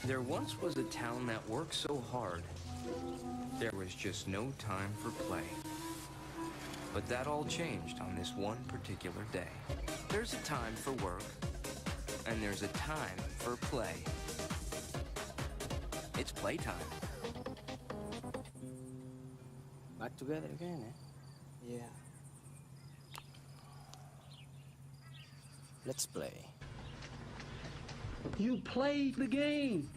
There once was a town that worked so hard, there was just no time for play. But that all changed on this one particular day. There's a time for work, and there's a time for play. It's playtime. Back together again, eh? Yeah. Let's play. You played the game.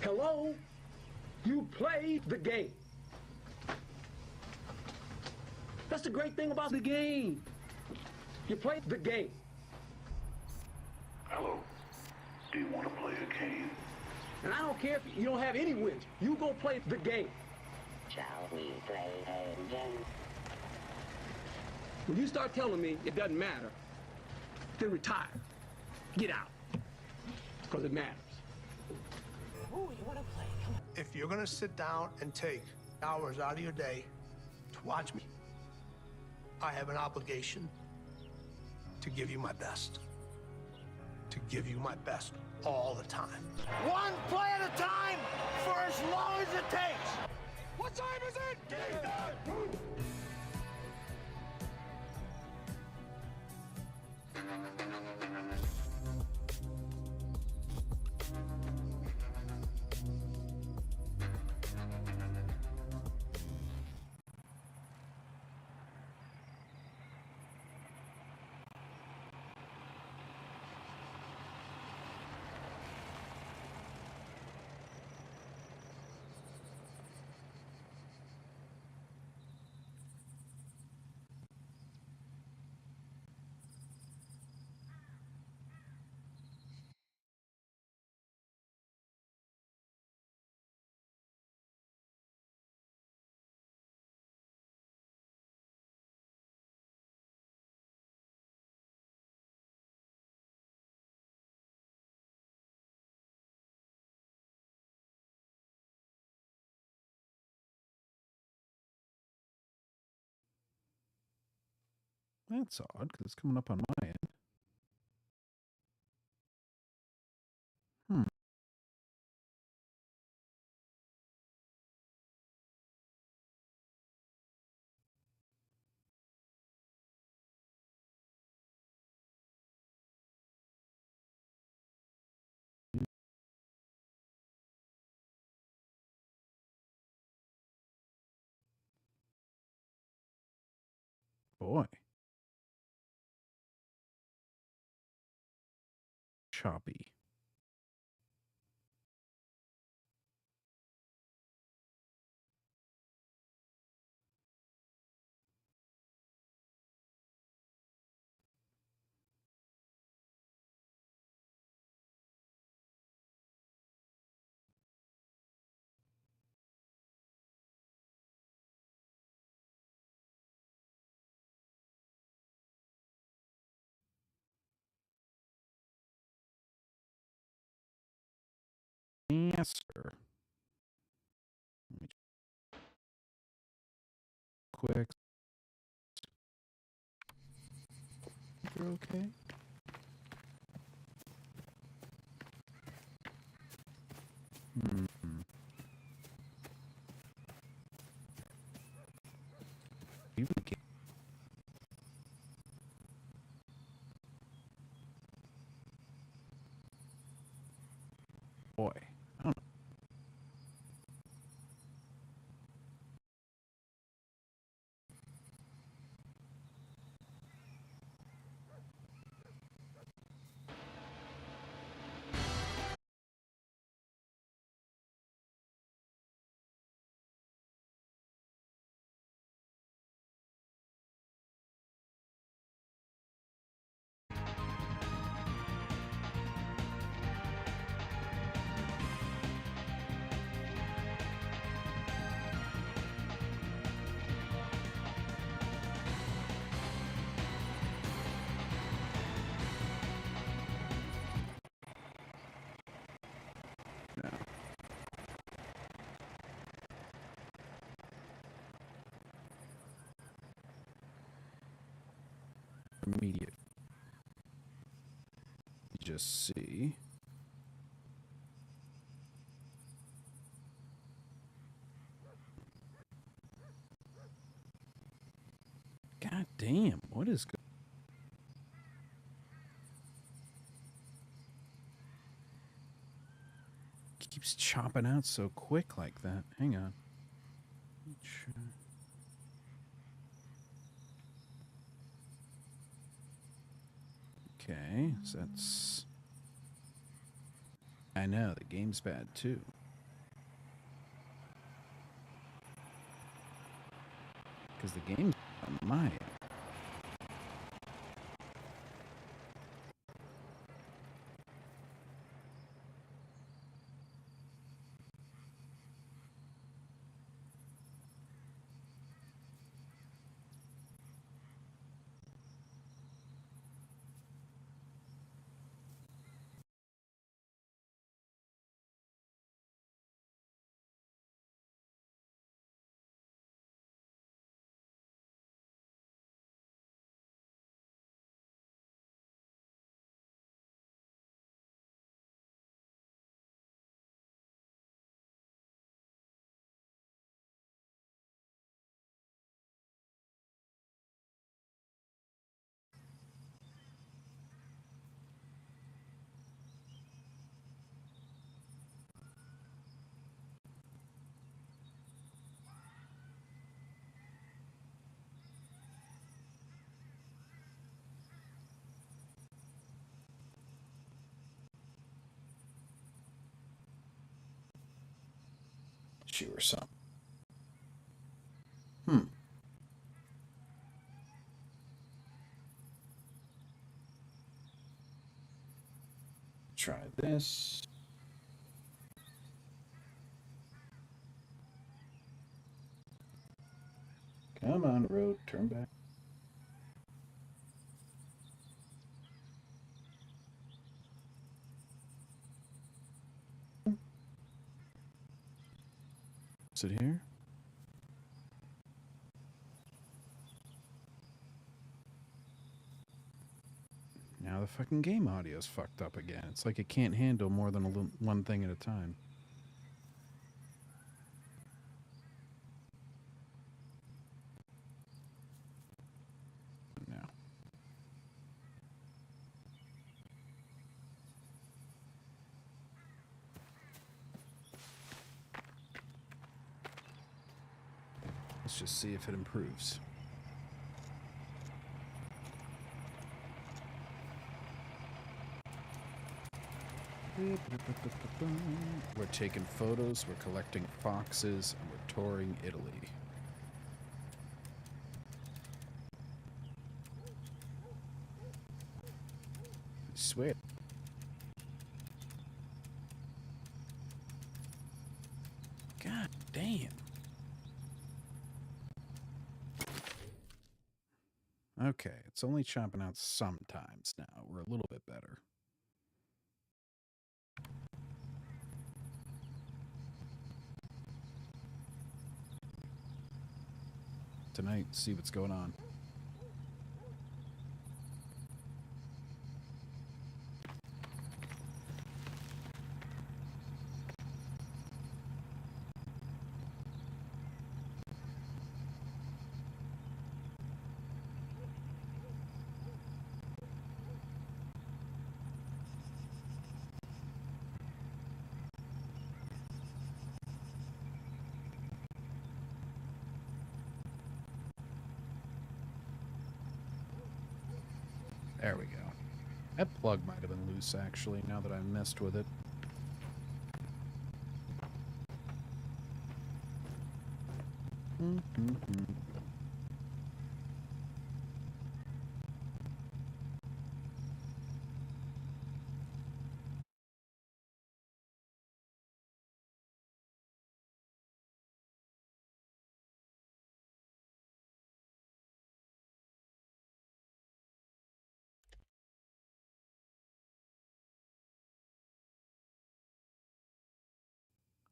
Hello? You played the game. That's the great thing about the game. You played the game. Hello. Do you want to play a game? And I don't care if you don't have any wins. You go play the game. Shall we play a game? When you start telling me it doesn't matter, then retire. Get out. Because it matters. Ooh, you want to play? Come on. If you're gonna sit down and take hours out of your day to watch me, I have an obligation to give you my best. To give you my best all the time. One play at a time for as long as it takes. What time is it? Game time! That's odd, because it's coming up on my end. Boy. Choppy. Master. Let me quick. You're okay? Hmm. Even get boy. I don't know. Immediate. just see. God damn, what is good? Keeps chopping out so quick like that. Hang on. Okay, so that's... I know, the game's bad too. Because the game's on my end. Sure, some. Try this. Come on, road, turn back. Is it here? Now the fucking game audio's fucked up again. It's like it can't handle more than one thing at a time. Now. Let's just see if it improves. We're taking photos, we're collecting foxes, and we're touring Italy. I swear. God damn. Okay, it's only chopping out sometimes now. We're a little bit better. Tonight, see what's going on. There we go. That plug might have been loose, actually, now that I messed with it.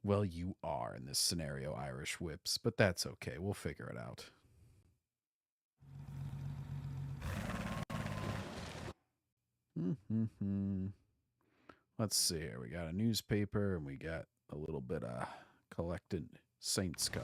Well, you are in this scenario, Irish Whips, but that's okay. We'll figure it out. Let's see here. We got a newspaper and we got a little bit of collected Saints card.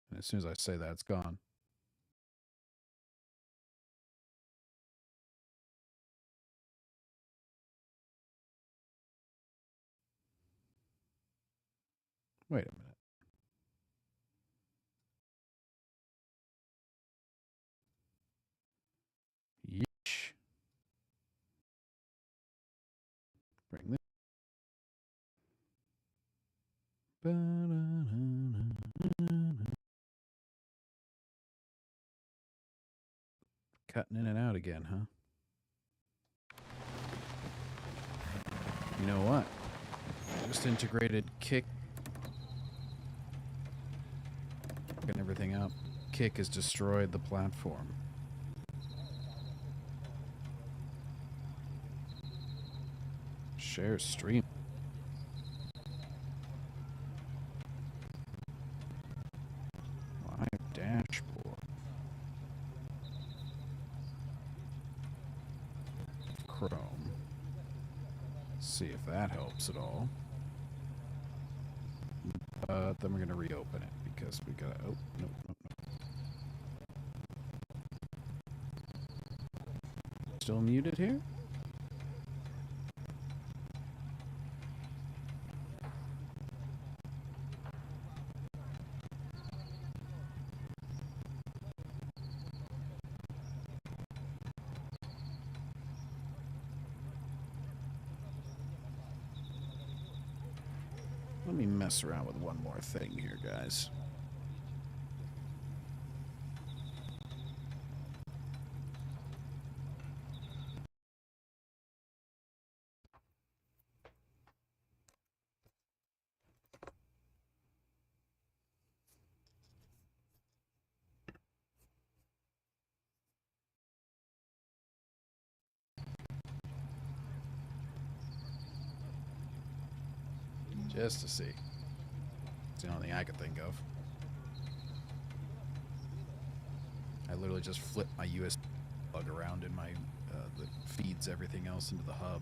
And as soon as I say that, it's gone. Wait a minute. Yeesh. Bring this. Cutting in and out again, huh? You know what? Just integrated Kick and everything up. Kick has destroyed the platform. Share stream. Live dashboard. Chrome. See if that helps at all. Then we're going to reopen it because we got to. Oh, no, no, no. Still muted here? Let me mess around with one more thing here, guys. Just to see. It's the only thing I could think of. I literally just flip my USB plug around in my that feeds everything else into the hub.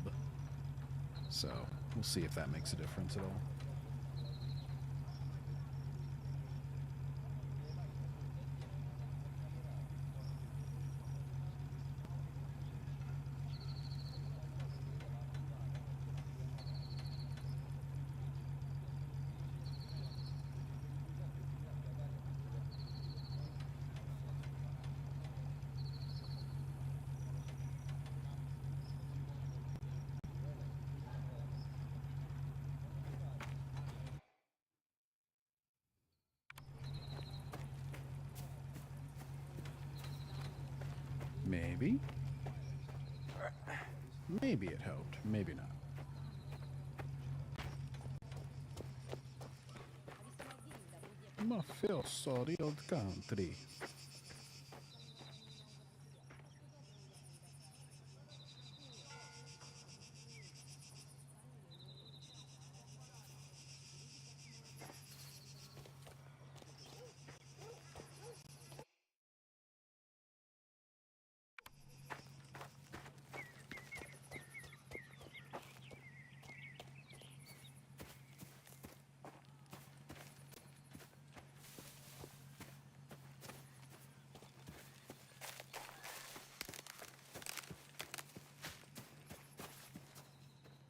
So we'll see if that makes a difference at all. Maybe. Maybe it helped. Maybe not. Mafia, sorry, old country.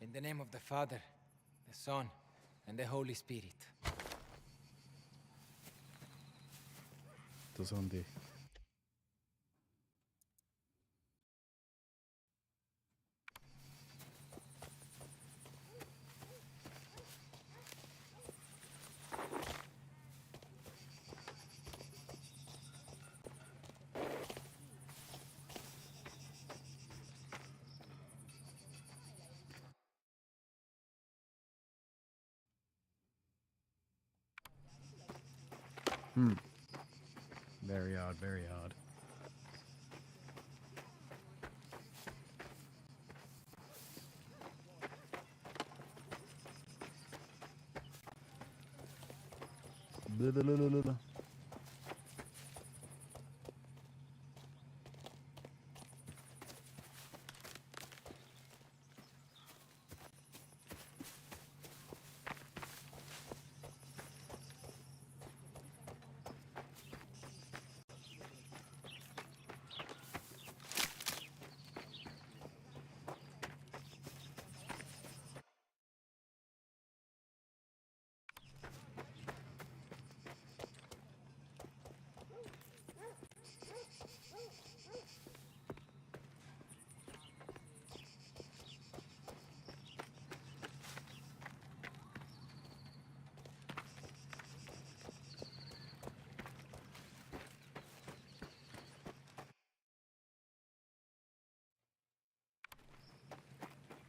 In the name of the Father, the Son, and the Holy Spirit. Dónde? Very odd, very odd. Blah, blah, blah, blah, blah.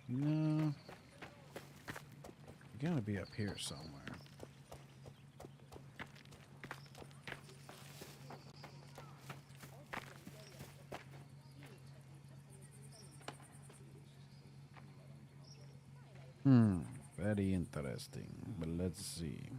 No. You gotta be up here somewhere. Very interesting. But let's see.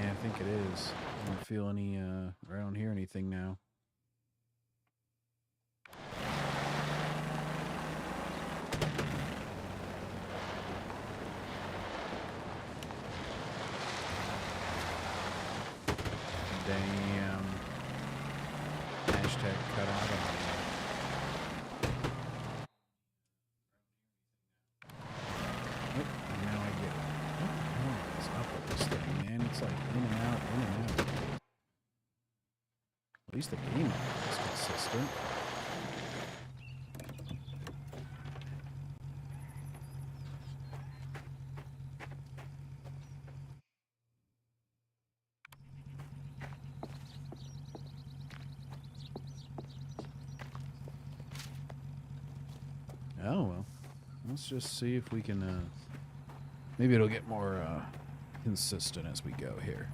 I think it is. I don't feel any, or I don't hear anything now. Damn. Hashtag cut out on me. Nope, now I get it. What is up with this thing, man? It's like in and out, in and out. At least the game is consistent. Oh, well. Let's just see if we can, maybe it'll get more, consistent as we go here.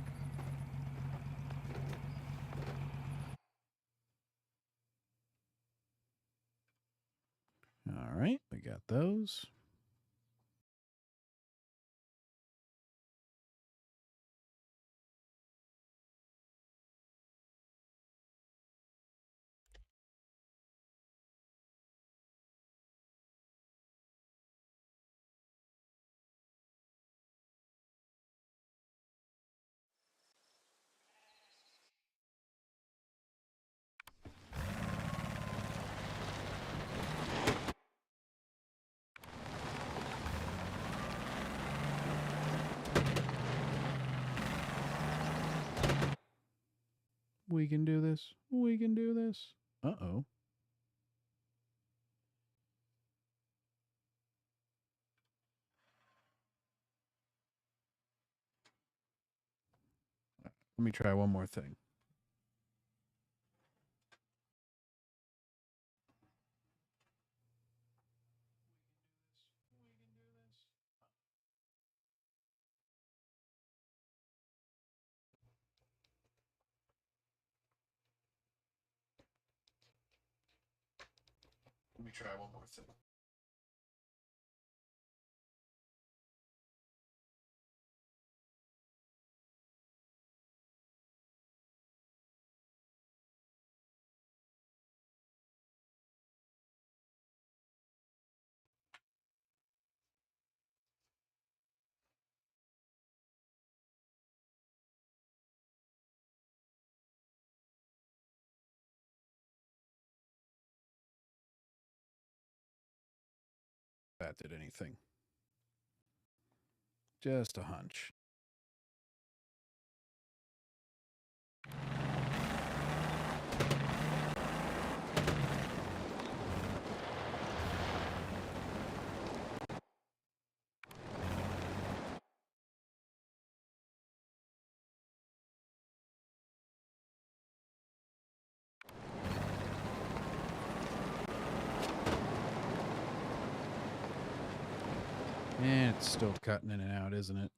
All right, we got those. We can do this. We can do this. Uh-oh. Let me try one more thing. me try one more thing. That did anything. Just a hunch. And it's still cutting in and out, isn't it?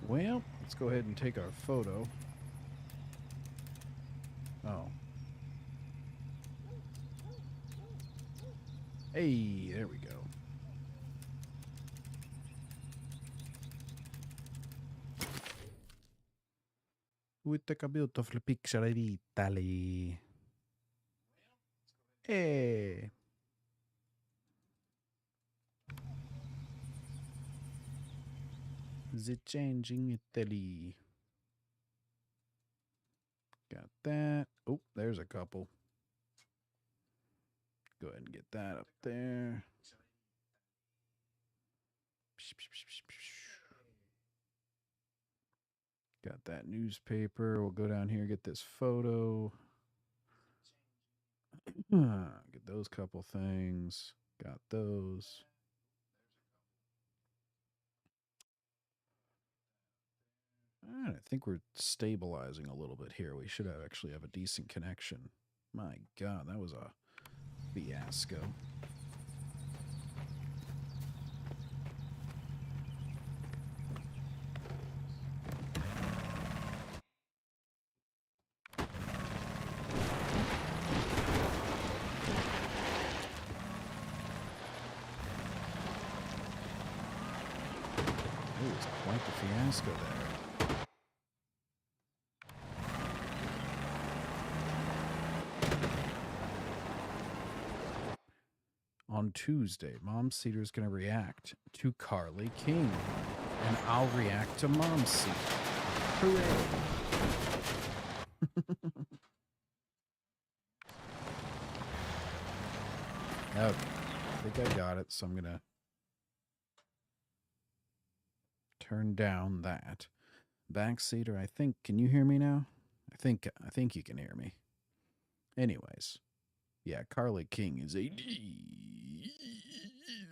Well, let's go ahead and take our photo. Oh. Hey, there we go. We take a beautiful picture of Italy. Hey. The changing Italy. Got that. Oh, there's a couple. Go ahead and get that up there. Got that newspaper. We'll go down here, get this photo. Get those couple things. Got those. I think we're stabilizing a little bit here. We should actually have a decent connection. My God, that was a fiasco. It was quite the fiasco there. On Tuesday, Mom Cedar's going to react to Carly King. And I'll react to Mom Cedar. Hooray! Okay, I think I got it, so I'm going to turn down that. Back Cedar, I think, can you hear me now? I think you can hear me. Anyways. Yeah, Carly King is a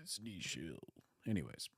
Disney show. Anyways.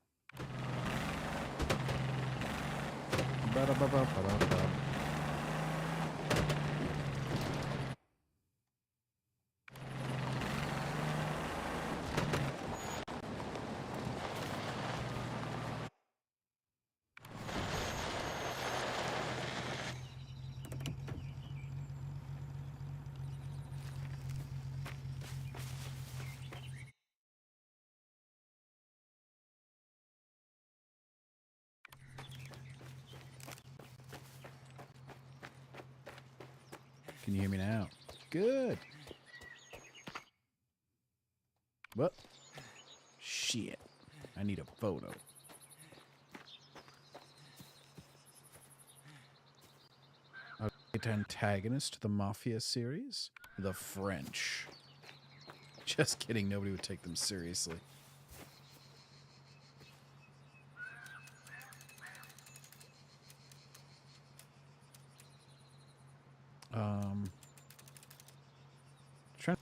Can you hear me now? Good. What? Shit. I need a photo. Antagonist to the Mafia series. The French. Just kidding, nobody would take them seriously. Try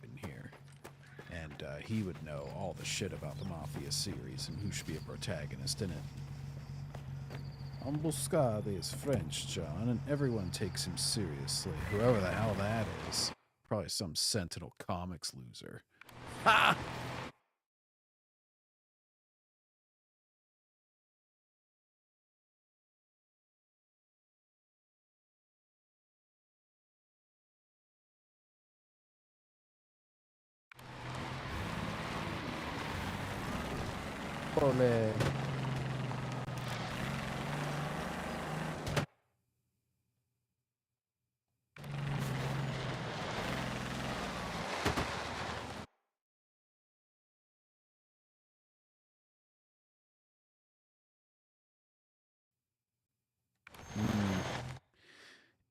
in here. And he would know all the shit about the Mafia series and who should be a protagonist in it. Emboscade is French, John, and everyone takes him seriously. Whoever the hell that is. Probably some Sentinel Comics loser. Ha! Ole.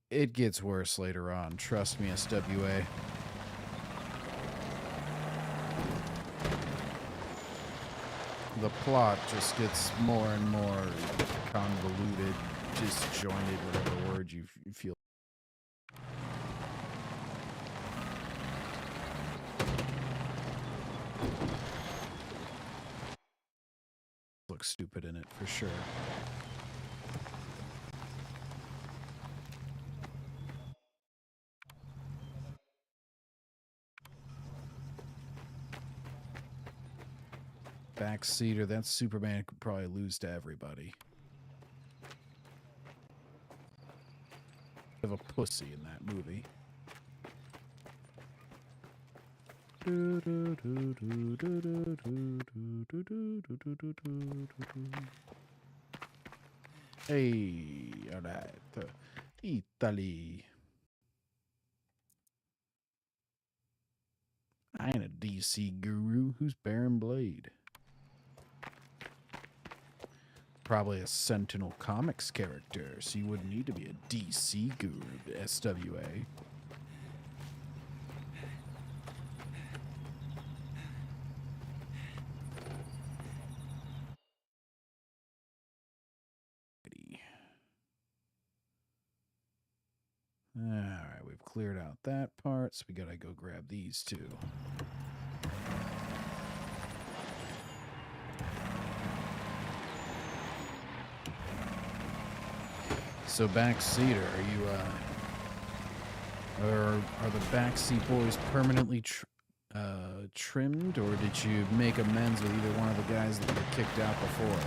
It gets worse later on. Trust me, SWA. The plot just gets more and more convoluted, disjointed, whatever word you feel. Looks stupid in it for sure. Backseater, that Superman could probably lose to everybody. Of a pussy in that movie. Hey, alright. Italy. I ain't a DC guru. Who's Baron Blade? Probably a Sentinel Comics character, so you wouldn't need to be a DC guru, SWA. Alright, we've cleared out that part, so we gotta go grab these two. So backseater, are you are the backseat boys permanently trimmed, or did you make amends with either one of the guys that were kicked out before?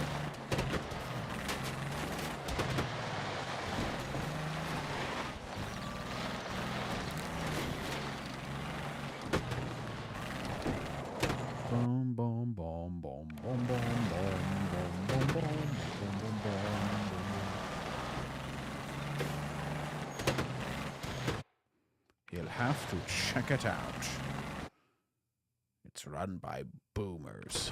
Boom, boom, boom, boom, boom, boom, boom, boom, boom, boom, boom, boom, boom. You'll have to check it out. It's run by boomers.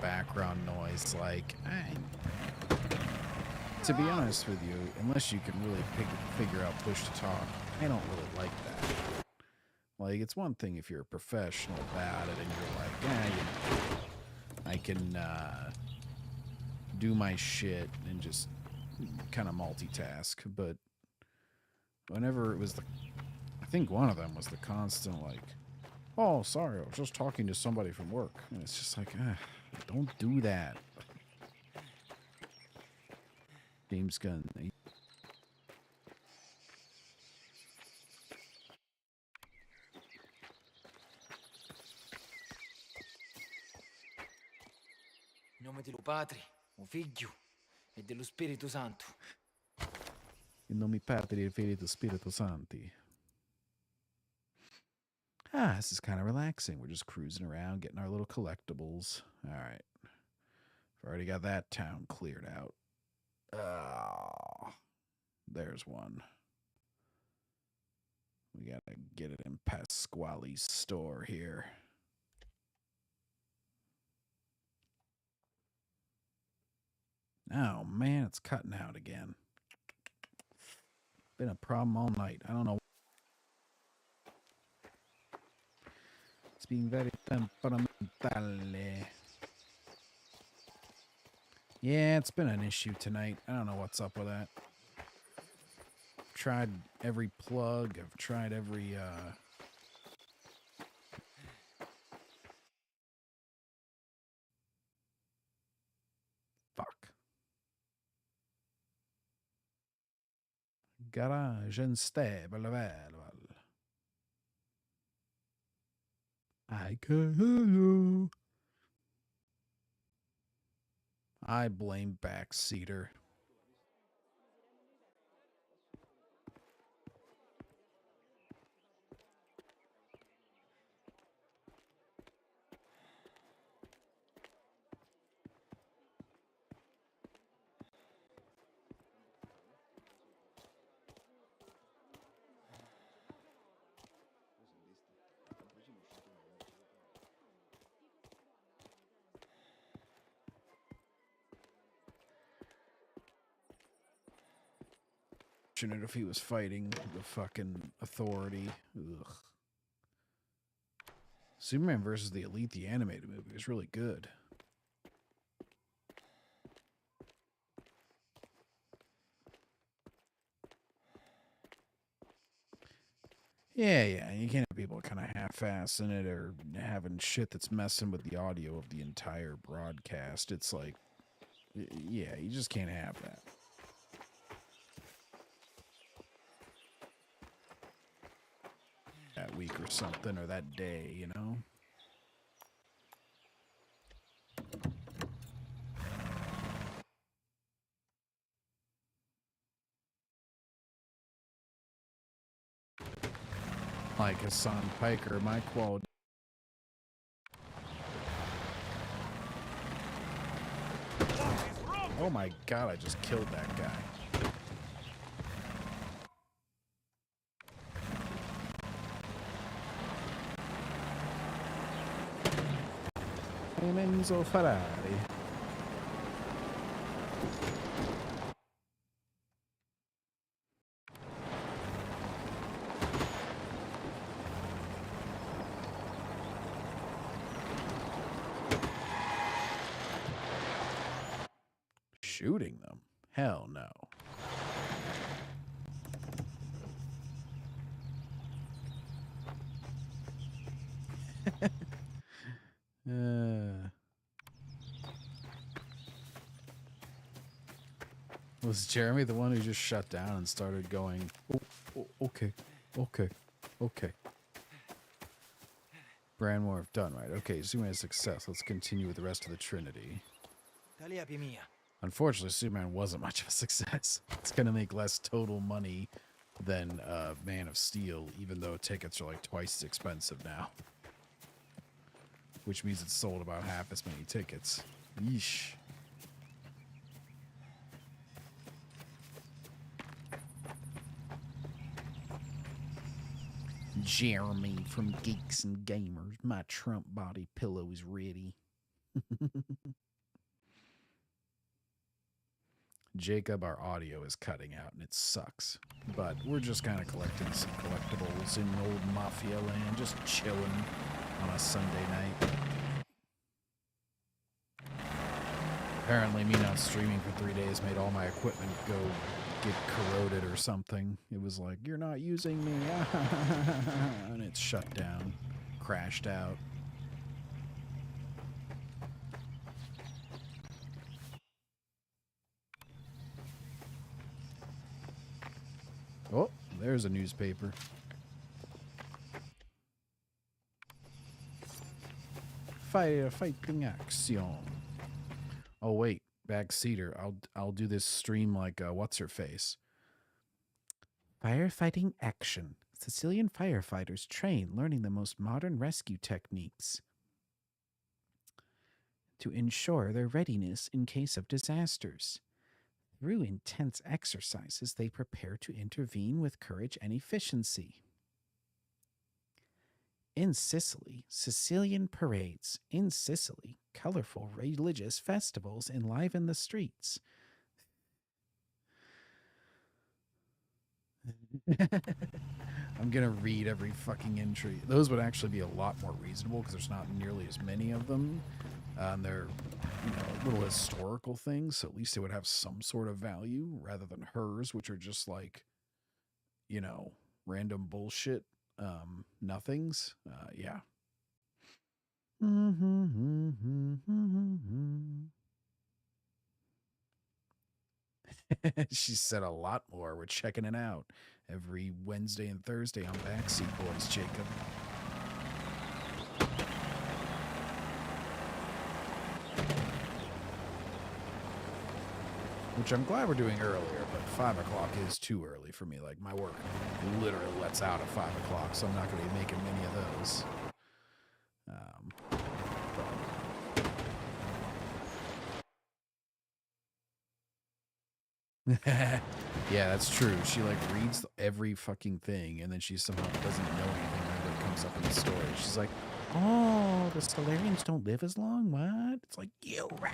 Background noise like to be honest with you, unless you can really figure out push to talk, I don't really like that. Like, it's one thing if you're a professional about it and you're like, yeah, you know, I can do my shit and just kind of multitask. But whenever it was I think one of them was the constant, like, oh, sorry, I was just talking to somebody from work. And it's just like, don't do that. James Gunn. In nome dello Padre, o Figlio e dello Spirito Santo. In nome Patri e Filii e Spiritus Sancti. Ah, this is kind of relaxing. We're just cruising around, getting our little collectibles. All right. I've already got that town cleared out. There's one. We gotta get it in Pasquale's store here. Oh, man, it's cutting out again. Been a problem all night. I don't know. It's been very temperamentale. Yeah, it's been an issue tonight. I don't know what's up with that. I've tried every plug. I've tried every, Fuck. Garage unstable available. I can hear you. I blame backseater. If he was fighting the fucking authority. Ugh. Superman versus the Elite, the animated movie, was really good. Yeah, you can't have people kind of half-assing it or having shit that's messing with the audio of the entire broadcast. It's like, yeah, you just can't have that. That week or something, or that day, you know? Like Hassan Piker, my quality. Oh my god, I just killed that guy. Enzo Ferrari. Shooting them? Hell no. Was Jeremy the one who just shut down and started going, oh, okay. Branmore, done, right. Okay, Superman is success. Let's continue with the rest of the Trinity. Unfortunately, Superman wasn't much of a success. It's going to make less total money than Man of Steel, even though tickets are like twice as expensive now. Which means it's sold about half as many tickets. Yeesh. Jeremy from Geeks and Gamers. My Trump body pillow is ready. Jacob, our audio is cutting out and it sucks. But we're just kind of collecting some collectibles in old Mafia land, just chilling on a Sunday night. Apparently me not streaming for 3 days made all my equipment go get corroded or something. It was like, you're not using me. And it shut down, crashed out. Oh, there's a newspaper. Fighting action. Oh wait, backseater. I'll do this stream like what's her face. Firefighting action. Sicilian firefighters train learning the most modern rescue techniques to ensure their readiness in case of disasters. Through intense exercises, they prepare to intervene with courage and efficiency. In Sicily, Sicilian parades. In Sicily, colorful religious festivals enliven the streets. I'm going to read every fucking entry. Those would actually be a lot more reasonable because there's not nearly as many of them. They're, little historical things, so at least it would have some sort of value rather than hers, which are just like, random bullshit, nothings. Yeah. She said a lot more. We're checking it out every Wednesday and Thursday on Backseat Boys, Jacob. Which I'm glad we're doing earlier, but 5 o'clock is too early for me. Like, my work literally lets out at 5 o'clock, so I'm not going to be making many of those. Yeah, that's true. She, reads every fucking thing, and then she somehow doesn't know anything whenever it comes up in the story. She's like, oh, the Stellarians don't live as long? What? It's like, you rat.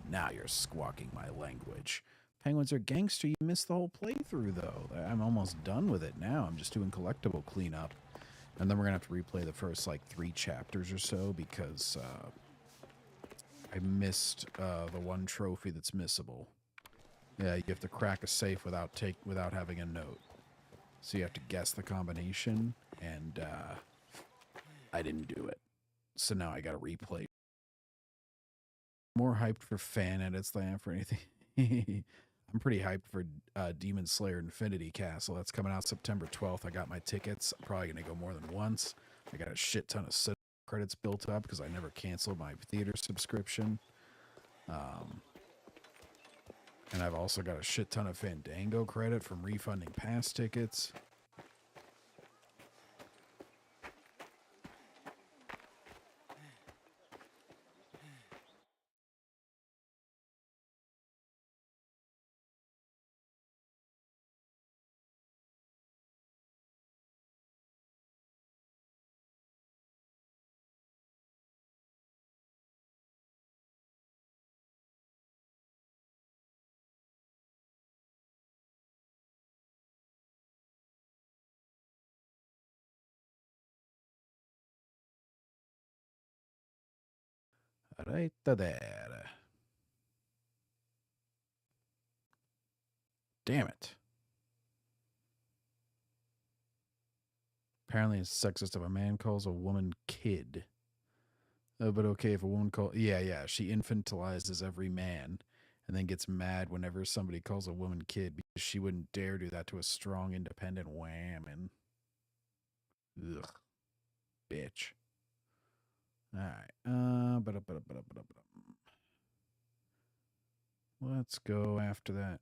Now you're squawking my language. Penguins are gangster. You missed the whole playthrough, though. I'm almost done with it now. I'm just doing collectible cleanup. And then we're going to have to replay the first, 3 chapters or so because I missed the one trophy that's missable. Yeah, you have to crack a safe without having a note. So you have to guess the combination, and I didn't do it. So now I got to replay. More hyped for fan edits than I am for anything. I'm pretty hyped for Demon Slayer Infinity Castle. That's coming out September 12th. I got my tickets. I'm probably going to go more than once. I got a shit ton of credits built up because I never canceled my theater subscription. And I've also got a shit ton of Fandango credit from refunding past tickets. Right there. Damn it. Apparently it's sexist if a man calls a woman kid. But okay, if a woman Yeah, she infantilizes every man and then gets mad whenever somebody calls a woman kid because she wouldn't dare do that to a strong, independent woman. Ugh. Bitch. Alright. Let's go after that.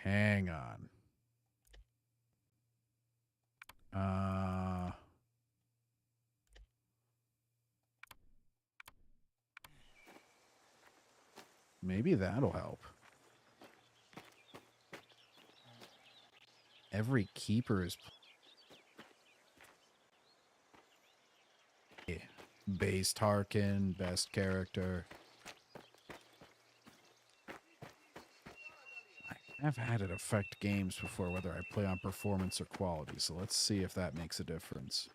Hang on. Maybe that'll help. Every keeper is base Tarkin, best character. I've had it affect games before, whether I play on performance or quality, so let's see if that makes a difference.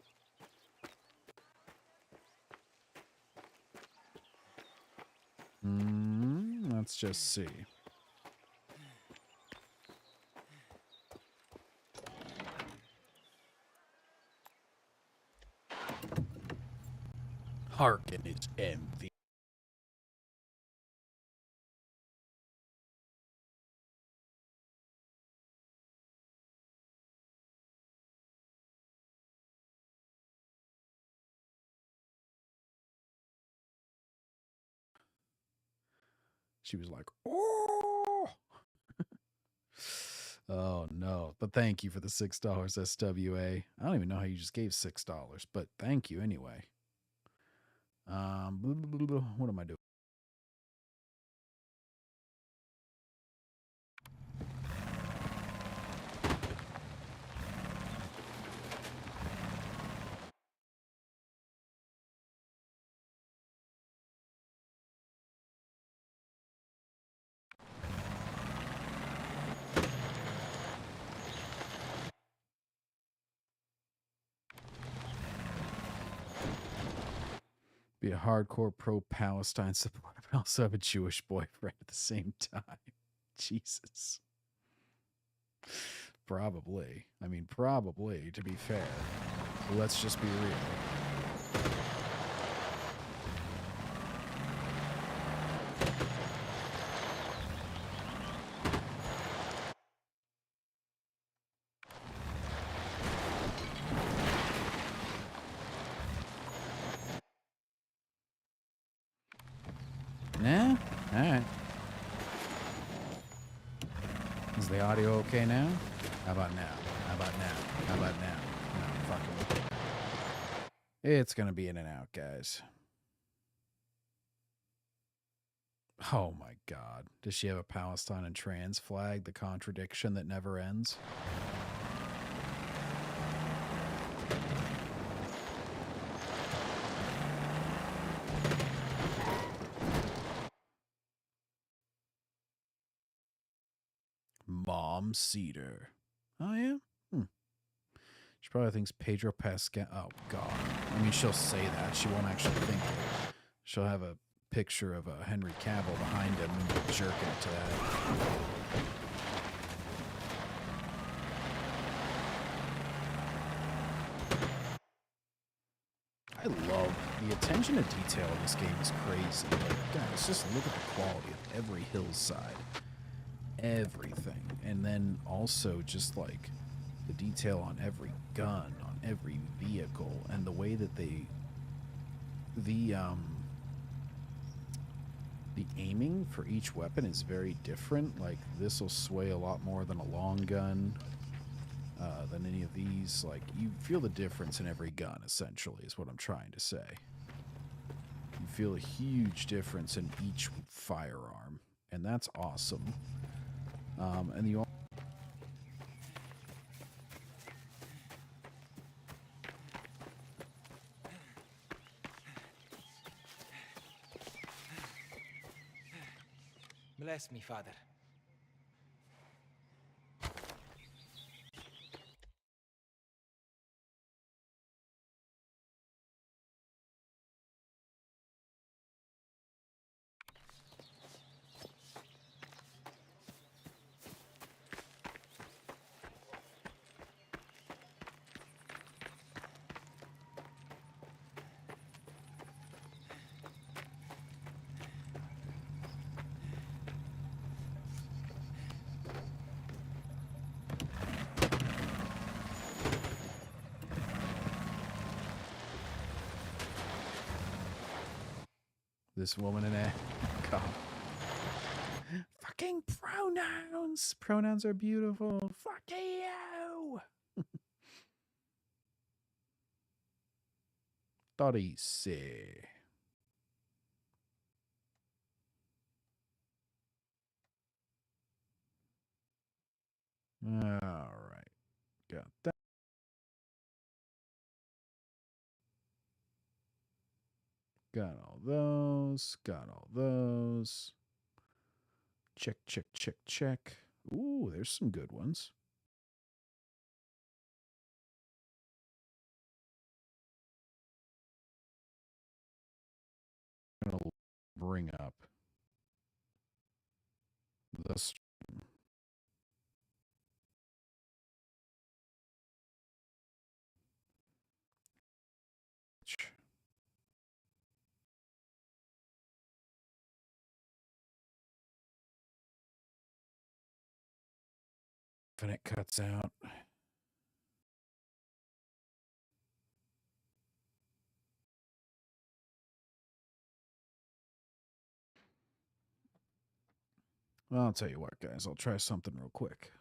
Let's just see. Harkin is envy. She was like, oh! Oh, no. But thank you for the $6, SWA. I don't even know how you just gave $6, but thank you anyway. What am I doing? Be a hardcore pro-Palestine supporter, but also have a Jewish boyfriend at the same time. Jesus. Probably. I mean, probably, to be fair. But let's just be real. Nah? Alright. Is the audio okay now? How about now? How about now? How about now? No, fuck it. It's gonna be in and out, guys. Oh my god. Does she have a Palestine and trans flag? The contradiction that never ends? Mom Cedar. Oh, yeah? She probably thinks Pedro Pascal. Oh, God. I mean, she'll say that. She won't actually think it. She'll have a picture of Henry Cavill behind him and be jerking it to that. I love the attention to detail in this game is crazy. Like, guys, just look at the quality of every hillside. Everything. And then also just like the detail on every gun, on every vehicle, and the way that the aiming for each weapon is very different. Like this will sway a lot more than a long gun than any of these. Like you feel the difference in every gun, essentially, is what I'm trying to say. You feel a huge difference in each firearm, and that's awesome. And you Bless me, Father. This woman in a God. fucking pronouns. Pronouns are beautiful. Fuck you. Torisi. All right. Got that. Got all those. Got all those. Check, check, check, check. Ooh, there's some good ones. I'm going to bring up the stream. And it cuts out. Well, I'll tell you what, guys. I'll try something real quick.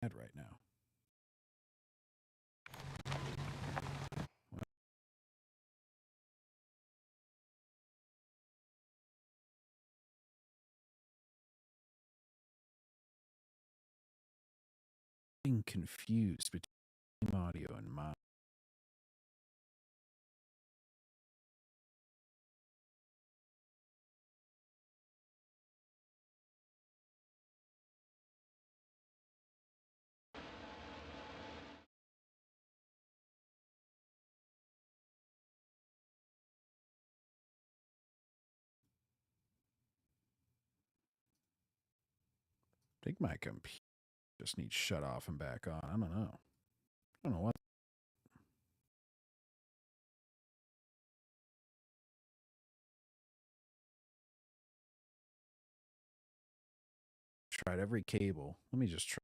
Right now. Being confused between audio and mine. I think my computer just needs shut off and back on. I don't know. I don't know what. Tried every cable. Let me just try.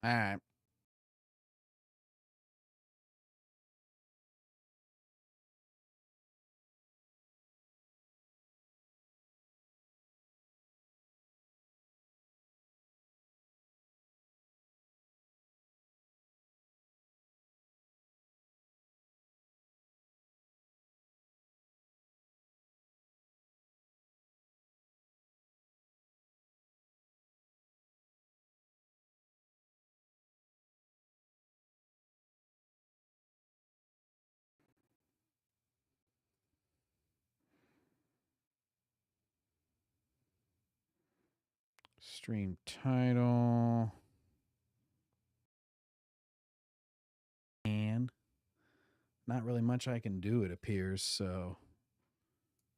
All right. Stream title. And not really much I can do, it appears. So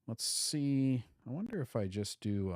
let's see. I wonder if I just do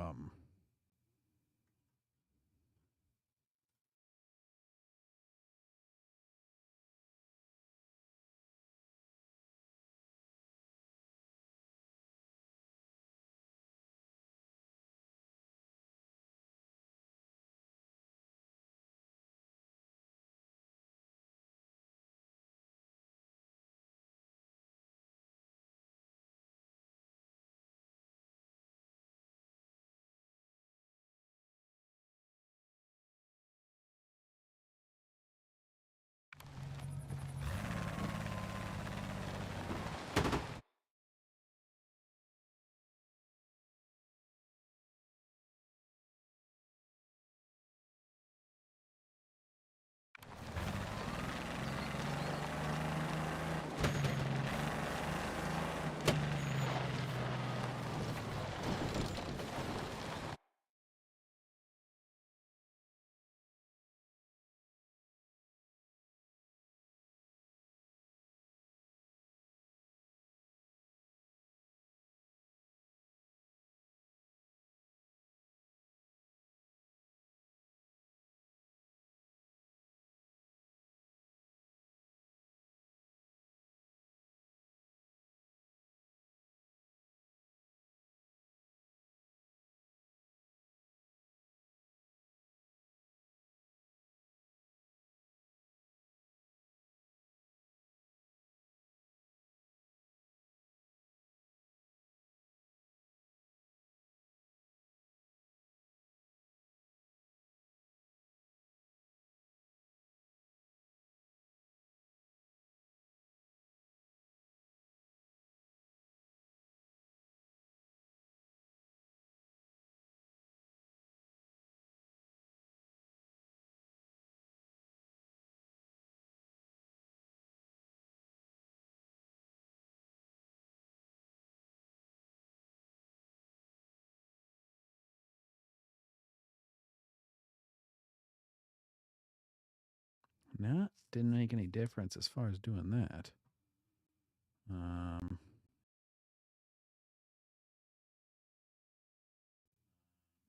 no, didn't make any difference as far as doing that.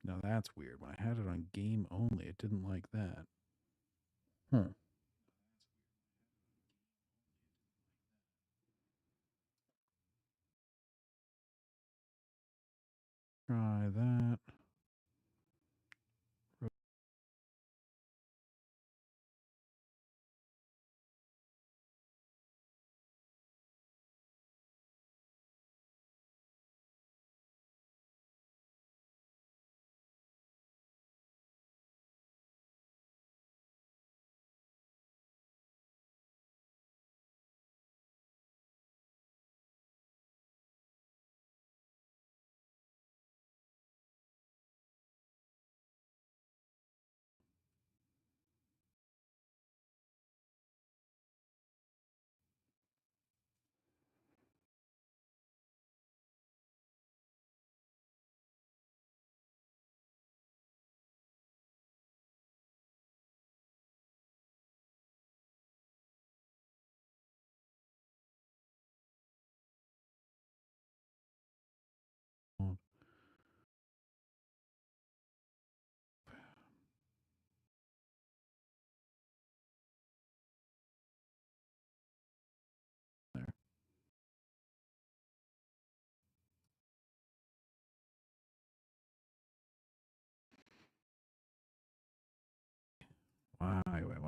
Now that's weird. When I had it on game only, it didn't like that. Try that. There. Why?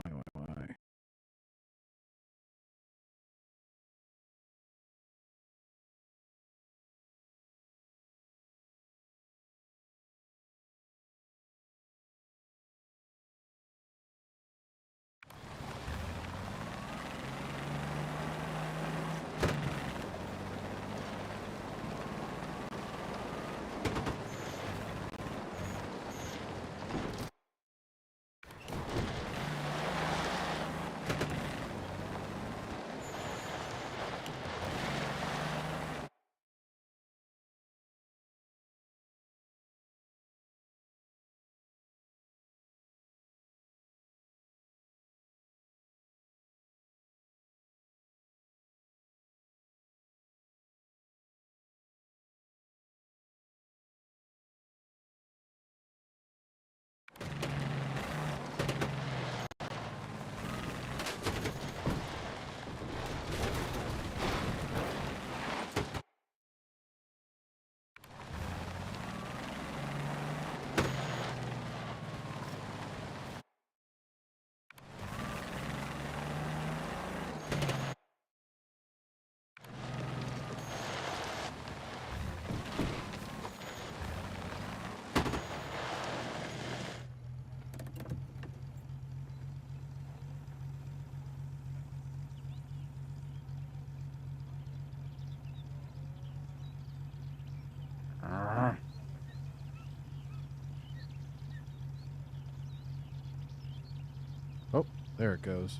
there it goes.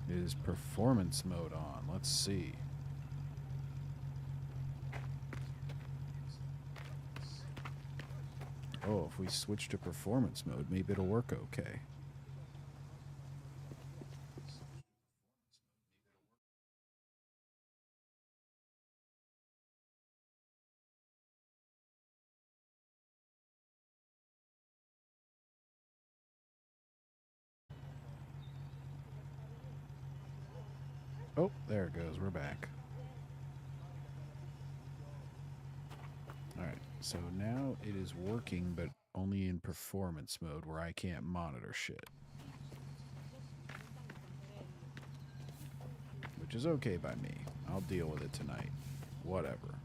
Is performance mode on? Let's see. Oh, if we switch to performance mode, maybe it'll work okay. Oh, there it goes. We're back. Alright, so now it is working, but only in performance mode where I can't monitor shit. Which is okay by me. I'll deal with it tonight. Whatever.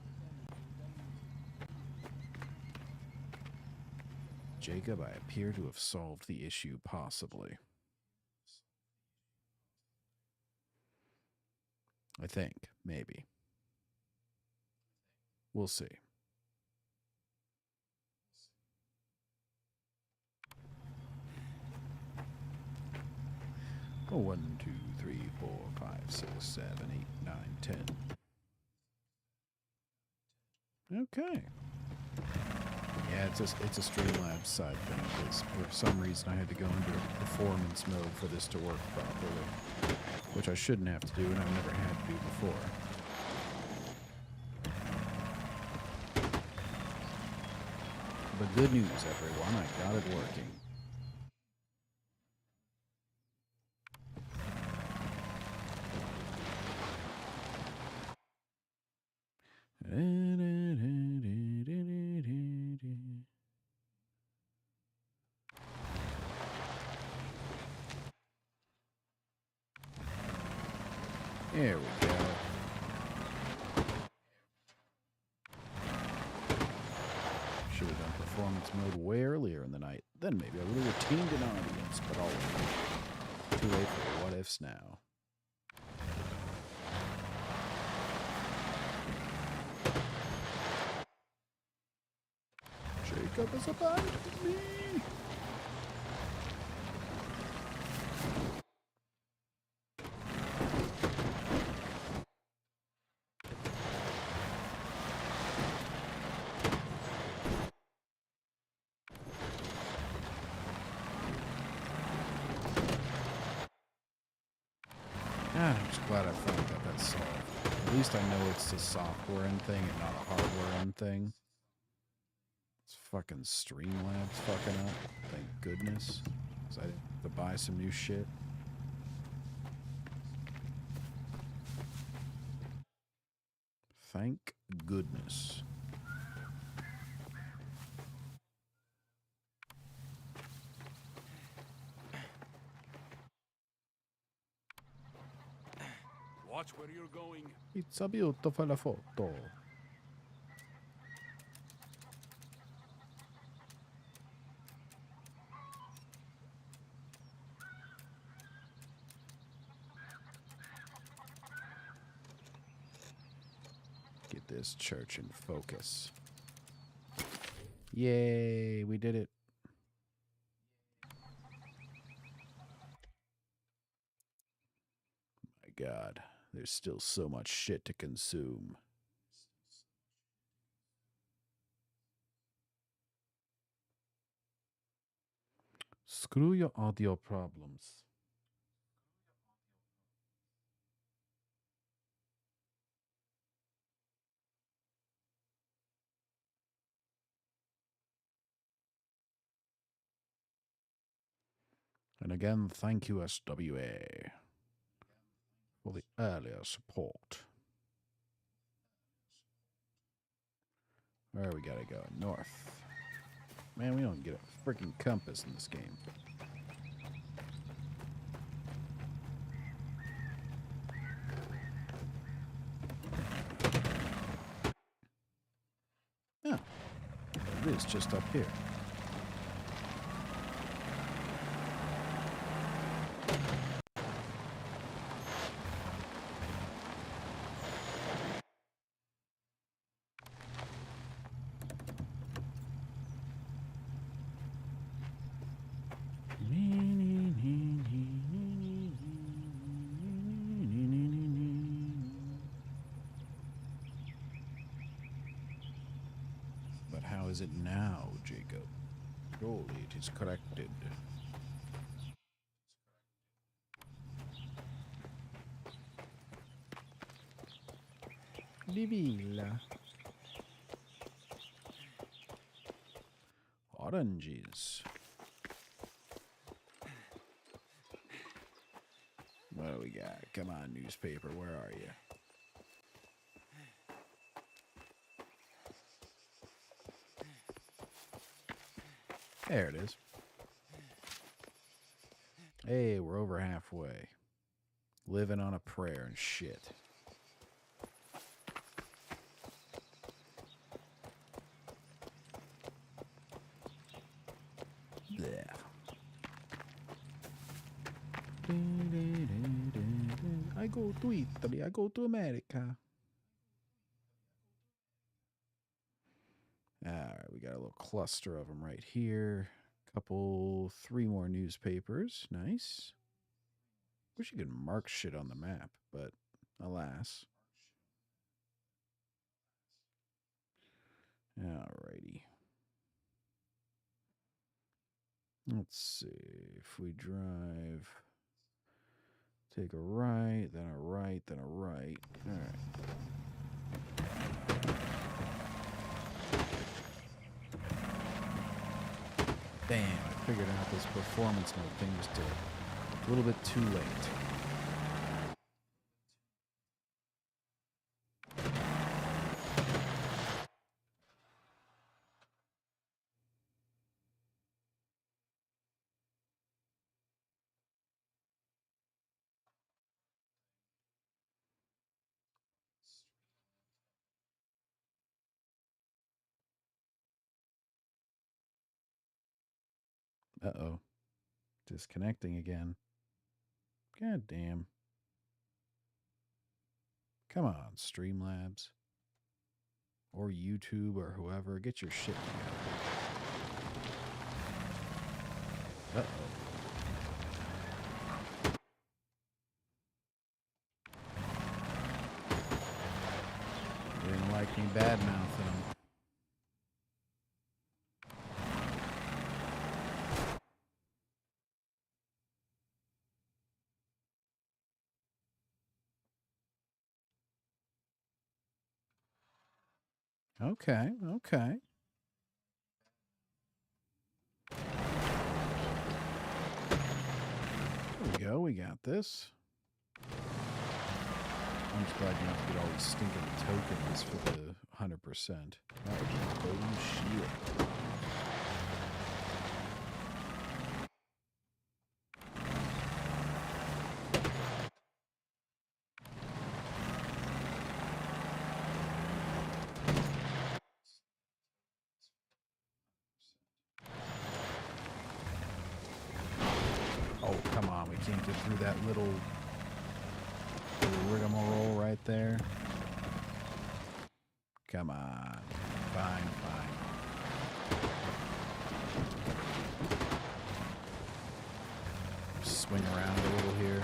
Jacob, I appear to have solved the issue, possibly. I think. Maybe. We'll see. Oh, 1, 2, 3, 4, 5, 6, 7, 8, 9, 10. Okay. Yeah, it's a Streamlabs side thing, because for some reason I had to go into performance mode for this to work properly, which I shouldn't have to do, and I've never had to do before. But good news, everyone, I got it working. There we go. Should have done performance mode way earlier in the night. Then maybe I would have retained an audience, but I'll too late for the what ifs now. Jacob has abandoned me. I'm just glad I finally got that solved. At least I know it's a software end thing and not a hardware end thing. It's fucking Streamlabs fucking up. Thank goodness. Because I didn't have to buy some new shit. Thank goodness. Watch where you're going. It's a beautiful photo. Get this church in focus. Yay, we did it. My God, there's still so much shit to consume. Screw your audio problems. And again, thank you, SWA, for the earlier support. Where we gotta go? North. Man, we don't get a freaking compass in this game. Oh, it is just up here. is it now, Jacob? Surely it is corrected. Villa. Oranges. What do we got? Come on, newspaper. Where are you? There it is. Hey, we're over halfway. Living on a prayer and shit. Blech. I go to Italy. I go to America. All right, we got a little cluster of them right here. Three more newspapers. Nice. Wish you could mark shit on the map, but alas. Alrighty. Let's see. If we drive, take a right, then a right, then a right. All right. Damn, I figured out this performance mode thing was a little bit too late. Uh-oh. Disconnecting again. God damn. Come on, Streamlabs. Or YouTube or whoever. Get your shit together. Uh-oh. You didn't like me bad-mouthing them. Okay, okay. There we go, we got this. I'm just glad you don't have to get all these stinking tokens for the 100%. That was bullshit. Oh, come on, we can't get through that little rigmarole right there. Come on. Fine, fine. Swing around a little here.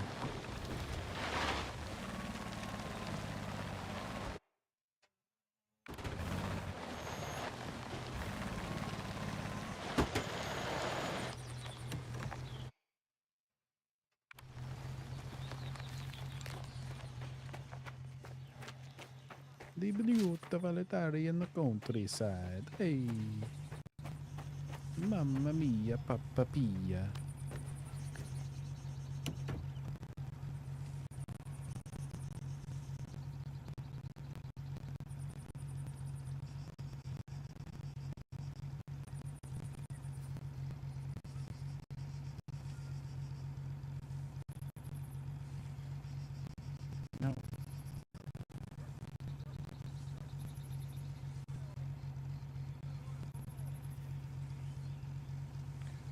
The beautiful valletari in the countryside. Hey. Mamma mia, papà pia. No.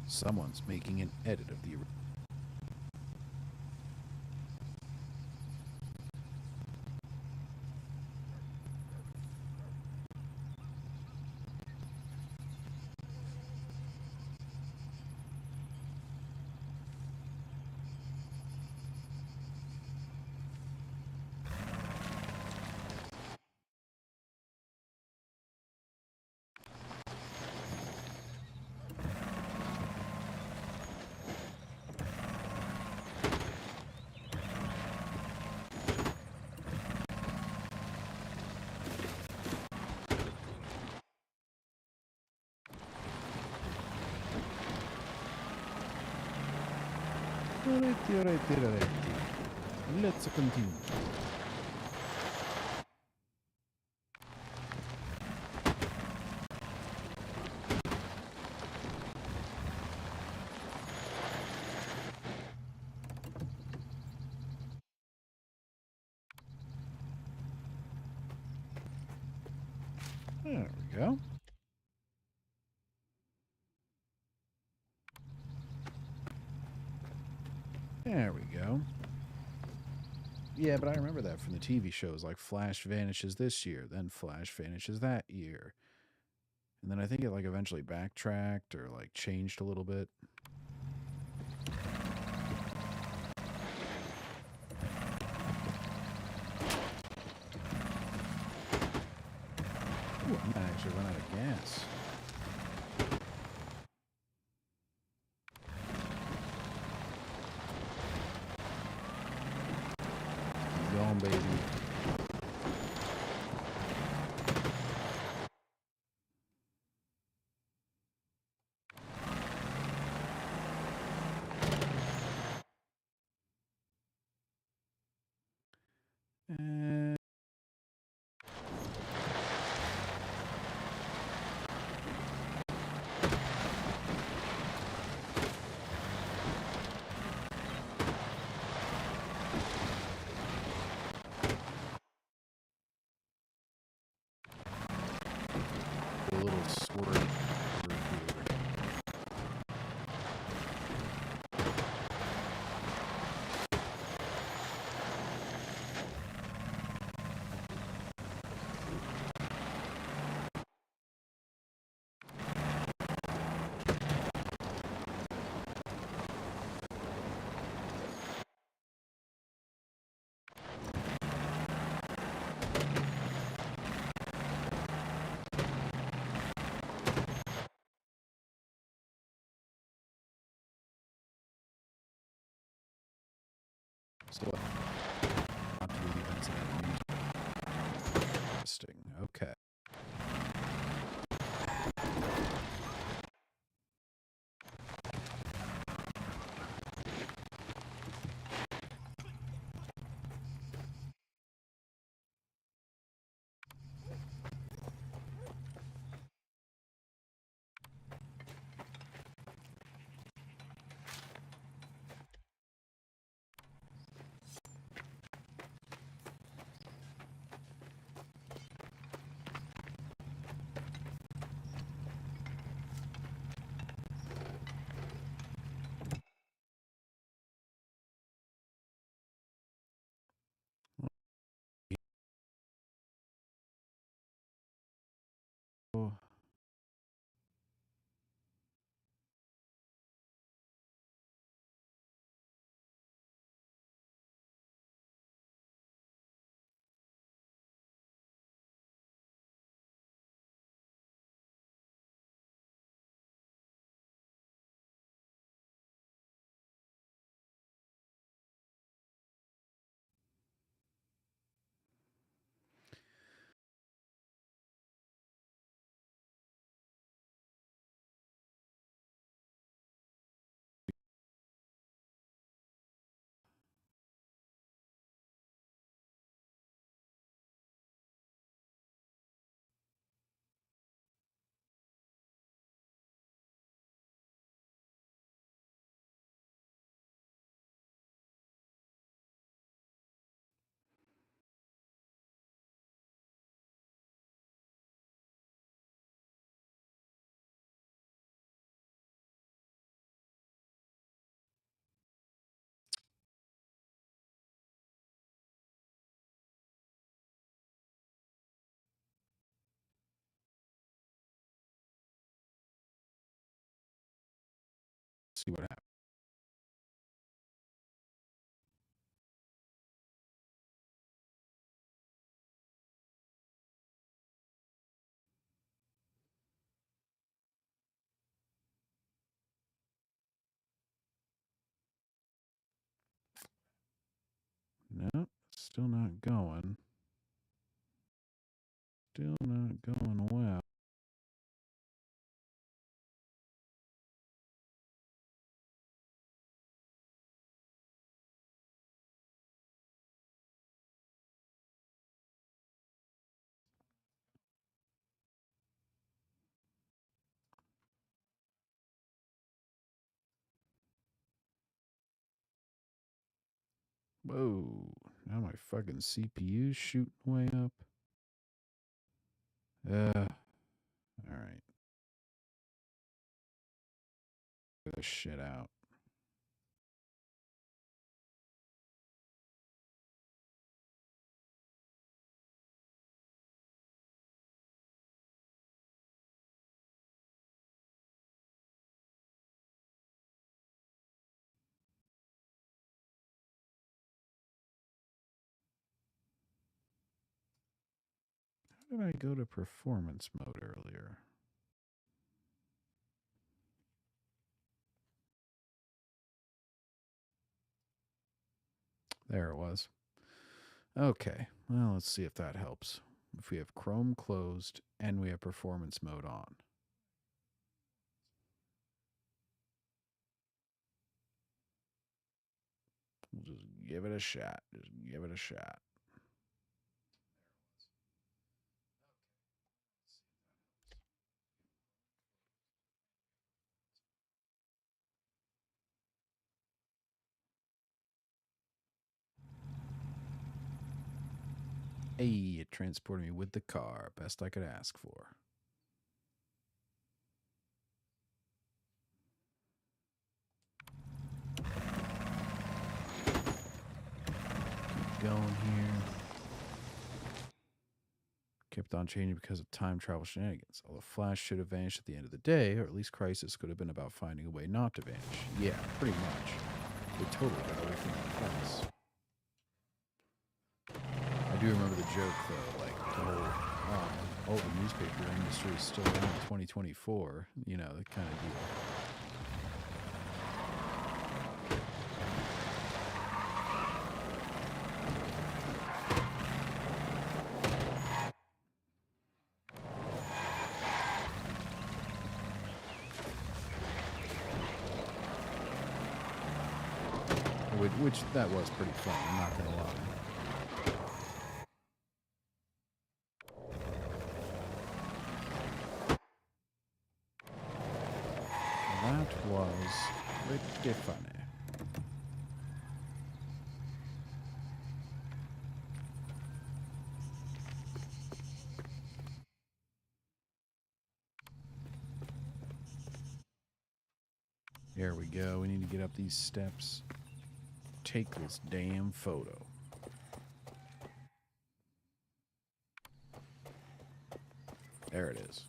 Someone's making an edit of the... Alrighty. Let's continue. There we go. There we go. Yeah, but I remember that from the TV shows, like Flash vanishes this year, then Flash vanishes that year. And then I think it like eventually backtracked or like changed a little bit. Ooh, I might actually run out of gas. Keep going, baby. A little squirt here. So not to leave incident. Interesting. Okay. Oh. See what happens. No, still not going. Still not going well. Whoa. Now my fucking CPU's shooting way up. Alright. Get this shit out. How did I go to performance mode earlier? There it was. Okay, well, let's see if that helps. If we have Chrome closed and we have performance mode on. We'll just give it a shot. Just give it a shot. Hey, it transported me with the car. Best I could ask for. Keep going here. Kept on changing because of time travel shenanigans. Although Flash should have vanished at the end of the day, or at least Crisis could have been about finding a way not to vanish. Yeah, pretty much. They totally got away from that premise. I do remember the joke, though, like the whole, the newspaper industry is still around in 2024, you know, that kind of deal. Which that was pretty fun, I'm not gonna lie. That was pretty funny. There we go. We need to get up these steps. Take this damn photo. There it is.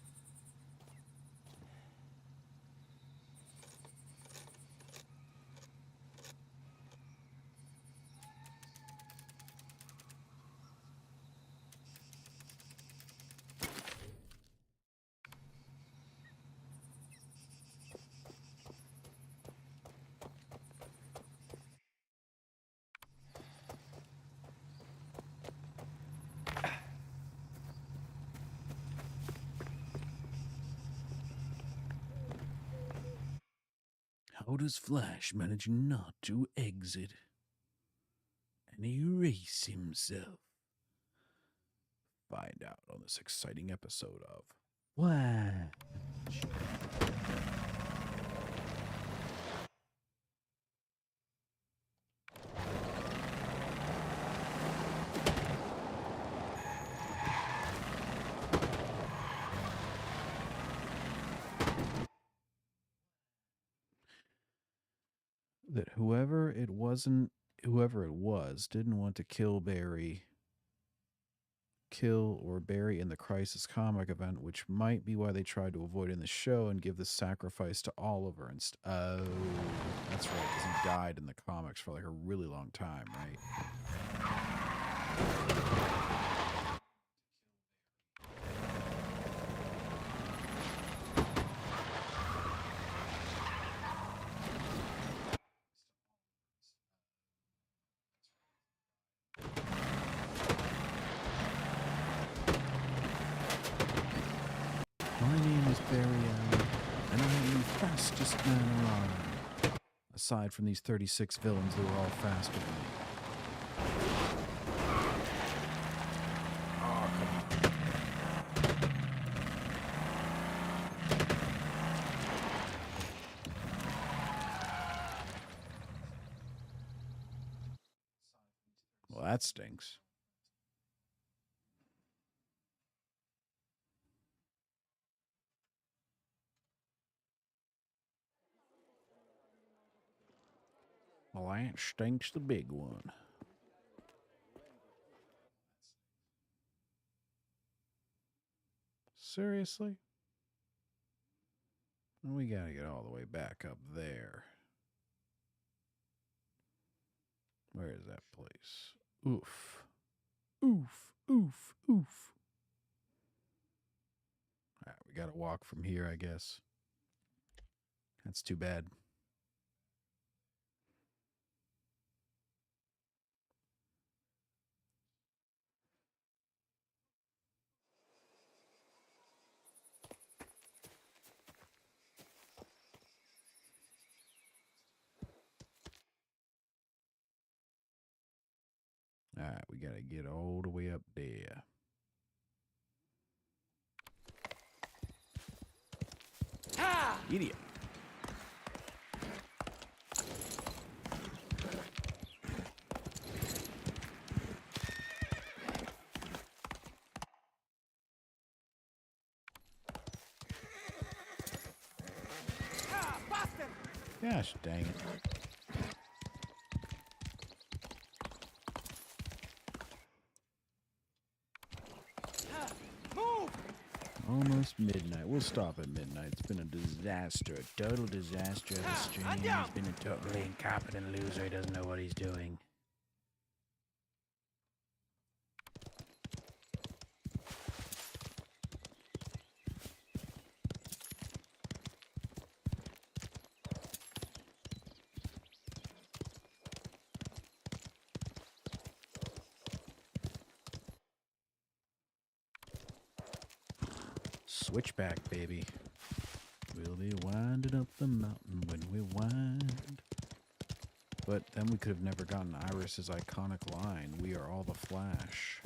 How does Flash manage not to exit and erase himself? Find out on this exciting episode of Flash. That whoever it was didn't want to kill or Barry in the Crisis comic event, which might be why they tried to avoid in the show and give the sacrifice to Oliver instead. Oh, that's right, because he died in the comics for like a really long time, right? My name is Barry Allen, and I am the fastest man alive. Aside from these 36 villains who are all faster than me. Oh, come on. that stinks. Well, that stinks the big one. Seriously? We gotta get all the way back up there. Where is that place? Oof. Oof, oof, oof. All right, we gotta walk from here, I guess. That's too bad. All right, we got to get all the way up there. Ah! Idiot. Ah, bastard! Gosh dang it. Almost midnight. We'll stop at midnight. It's been a disaster. A total disaster of a stream. He's been a totally incompetent loser. He doesn't know what he's doing. Switchback, baby. We'll be winding up the mountain when we wind. But then we could have never gotten Iris's iconic line, "We are all the Flash."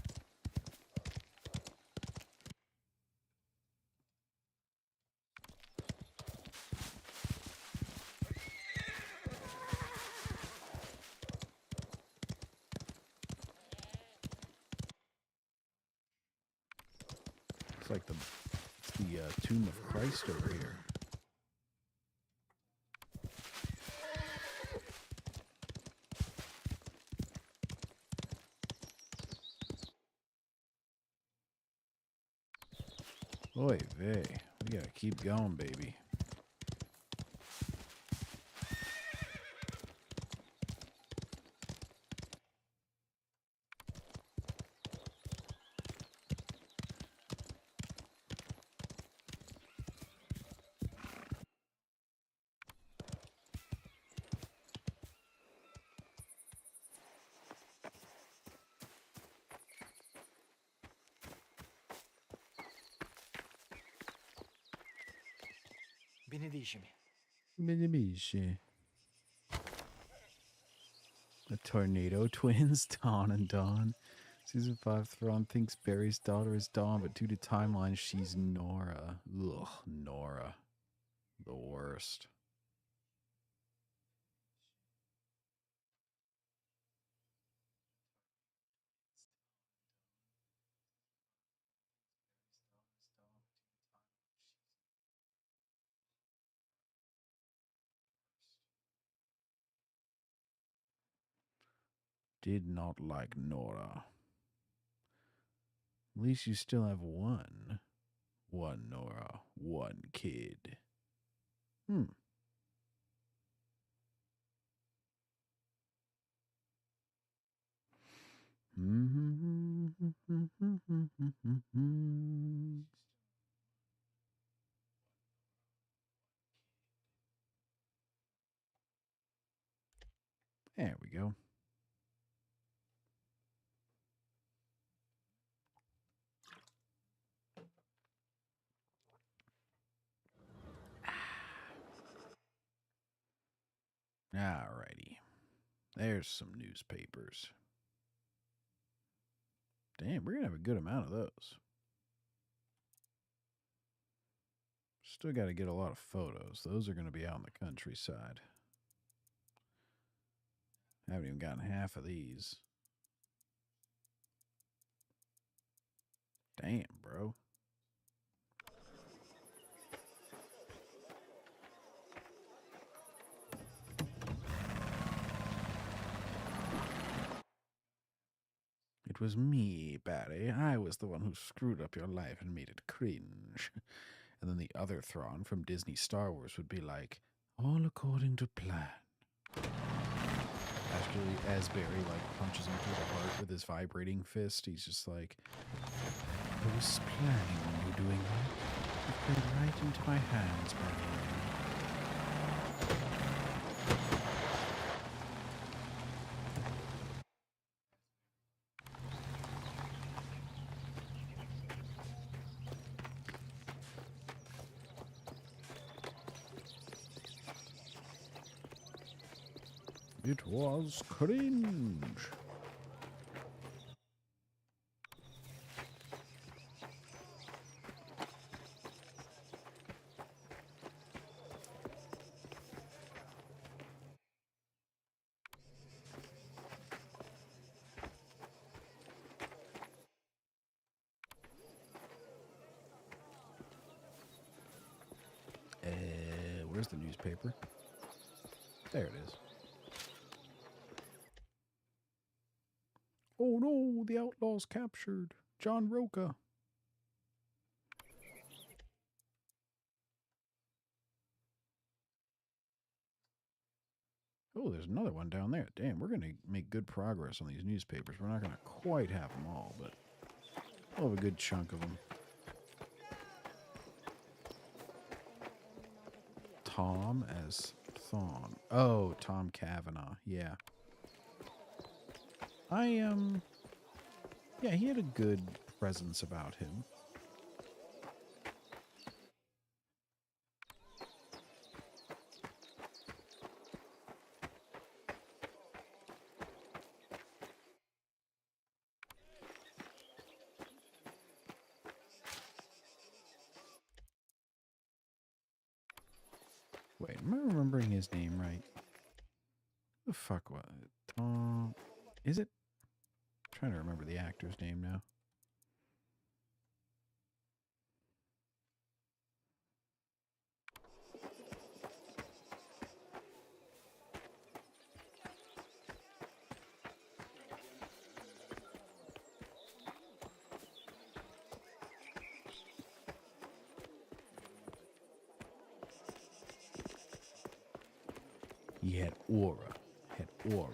It's like the tomb of Christ over here. Oy vey. We gotta keep going, baby. Benedicimi. Benedicimi. The Tornado Twins, Dawn and Dawn. Season 5, Thrawn thinks Barry's daughter is Dawn, but due to timeline, she's Nora. Ugh, Nora. The worst. Did not like Nora. At least you still have one. One Nora. One kid. There we go. Alrighty. There's some newspapers. Damn, we're going to have a good amount of those. Still got to get a lot of photos. Those are going to be out in the countryside. I haven't even gotten half of these. Damn, bro. It was me, Barry. I was the one who screwed up your life and made it cringe. And then the other Thrawn from Disney Star Wars would be like, all according to plan. Actually, as Barry punches him through the heart with his vibrating fist, he's just like, I was planning on you doing that. It played right into my hands, Barry. It was cringe. Where's the newspaper? There it is. Oh no, the outlaws captured John Roca. Oh, there's another one down there. Damn, we're going to make good progress on these newspapers. We're not going to quite have them all, but we'll have a good chunk of them. Tom as Thawne. Oh, Tom Cavanaugh. Yeah. Yeah, he had a good presence about him. Wait, am I remembering his name right? The fuck was it? Tom... Is it? I'm trying to remember the actor's name now. He had aura. Had aura.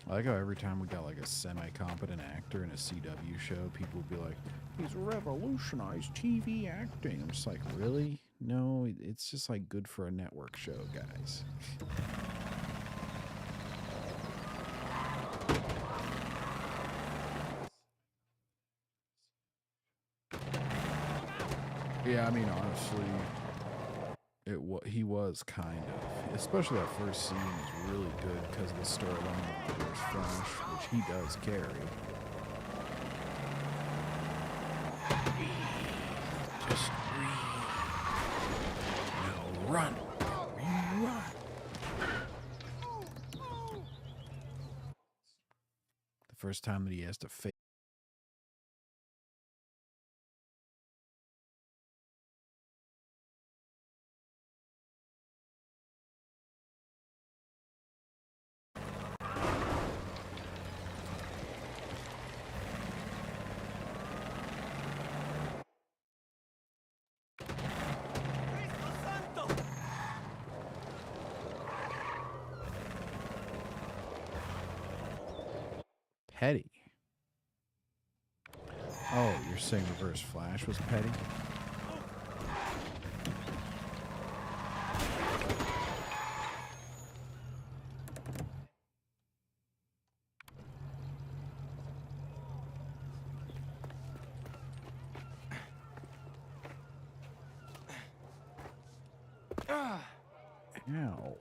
I like how every time we got like a semi-competent actor in a CW show, people would be like, he's revolutionized TV acting. I'm just like, really? No, it's just like good for a network show, guys. Yeah, I mean, honestly, he was kind of, especially that first scene was really good because of the storyline of the Reverse Flash, which he does carry. Just breathe. Now run. Run. The first time that he has to face. Petty. Oh, you're saying Reverse Flash was petty? Ow.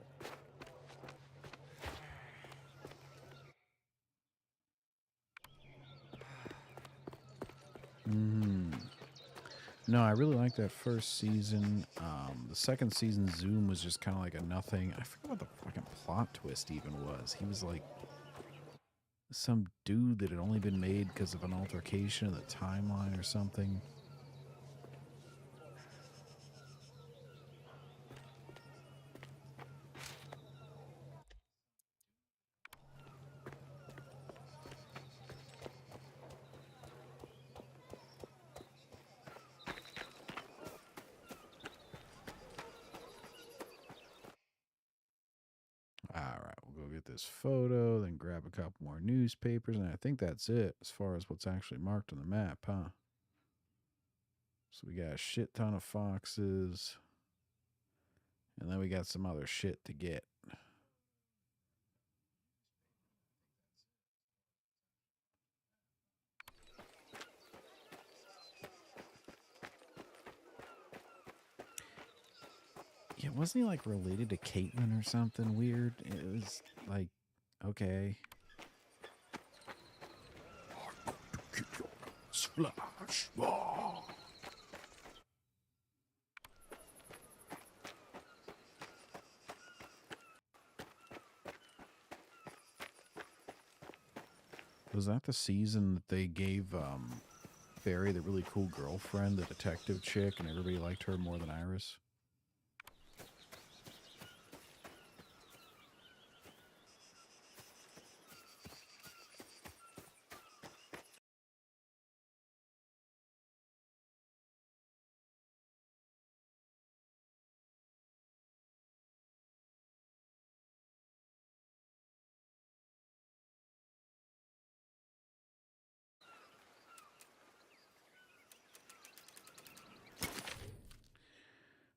No, I really liked that first season. The second season, Zoom was just kind of like a nothing. I forget what the fucking plot twist even was. He was like some dude that had only been made because of an altercation in the timeline or something. All right, we'll go get this photo, then grab a couple more newspapers, and I think that's it as far as what's actually marked on the map, huh? So we got a shit ton of foxes, and then we got some other shit to get. Yeah, wasn't he like related to Caitlyn or something weird? It was like, okay. Splash. Was that the season that they gave Barry the really cool girlfriend, the detective chick, and everybody liked her more than Iris?